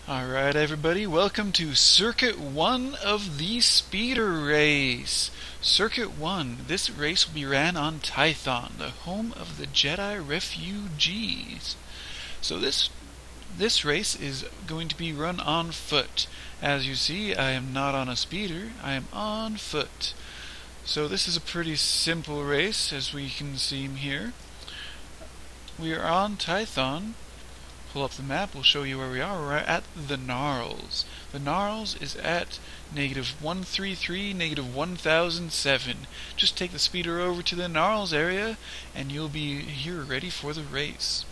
Alright everybody, welcome to Circuit 1 of the Speeder Race. Circuit 1, this race will be ran on Tython, the home of the Jedi refugees. So this race is going to be run on foot. As you see, I am not on a speeder, I am on foot. So this is a pretty simple race, as we can see here. We are on Tython. Pull up the map, we'll show you where we are. We're at the Gnarls. The Gnarls is at -133, -1007. Just take the speeder over to the Gnarls area and you'll be here ready for the race.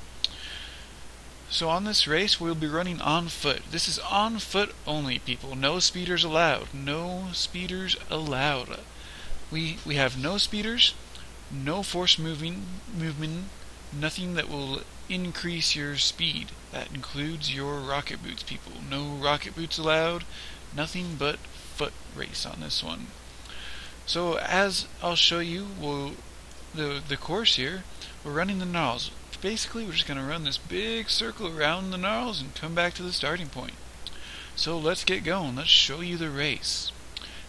So on this race we'll be running on foot. This is on foot only, people. No speeders allowed. No speeders allowed. We have no speeders, no force movement, nothing that will increase your speed. That includes your rocket boots, people. No rocket boots allowed. Nothing but foot race on this one. So as I'll show you, the course here, we're running the Gnarls. Basically, we're just going to run this big circle around the Gnarls and come back to the starting point. So let's get going. Let's show you the race.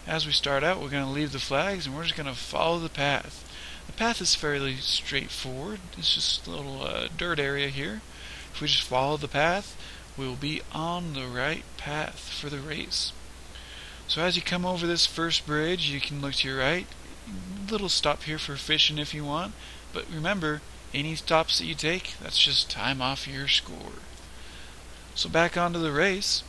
As we start out, we're going to leave the flags and we're just going to follow the path. The path is fairly straightforward. It's just a little dirt area here. If we just follow the path, we'll be on the right path for the race. So as you come over this first bridge, you can look to your right. Little stop here for fishing if you want. But remember, any stops that you take, that's just time off your score. So back onto the race.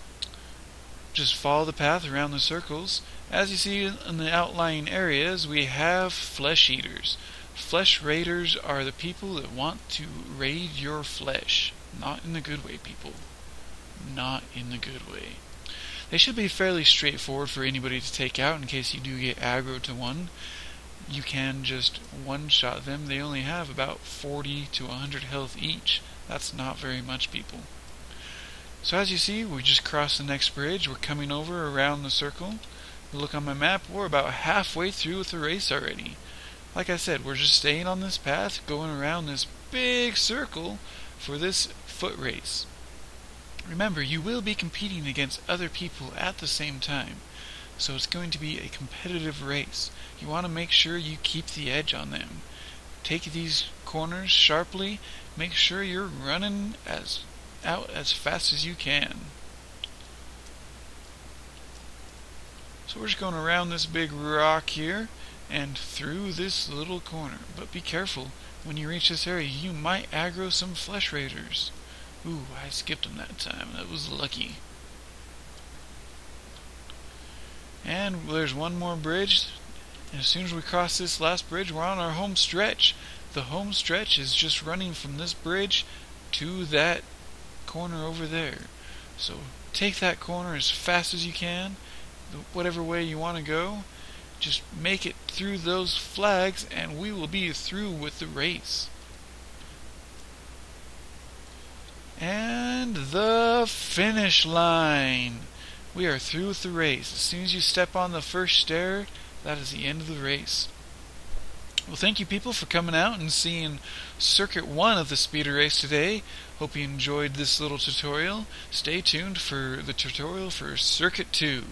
Just follow the path around the circles. As you see in the outlying areas, we have flesh eaters. Flesh raiders are the people that want to raid your flesh. Not in the good way, people. Not in the good way. They should be fairly straightforward for anybody to take out in case you do get aggro to one. You can just one-shot them. They only have about 40 to 100 health each. That's not very much, people. So as you see, we just crossed the next bridge. We're coming over around the circle. Look on my map, we're about halfway through with the race already. Like I said, we're just staying on this path, going around this big circle for this foot race. Remember, you will be competing against other people at the same time, so it's going to be a competitive race. You want to make sure you keep the edge on them. Take these corners sharply, make sure you're running out as fast as you can. So we're just going around this big rock here and through this little corner. But be careful, when you reach this area you might aggro some flesh raiders. Ooh, I skipped them that time. That was lucky. And there's one more bridge. And as soon as we cross this last bridge, we're on our home stretch. The home stretch is just running from this bridge to that corner over there. So take that corner as fast as you can. Whatever way you want to go, just make it through those flags and we will be through with the race. And the finish line. We are through with the race. As soon as you step on the first stair, that is the end of the race. Well, thank you people for coming out and seeing Circuit 1 of the Speeder Race today. Hope you enjoyed this little tutorial. Stay tuned for the tutorial for Circuit 2.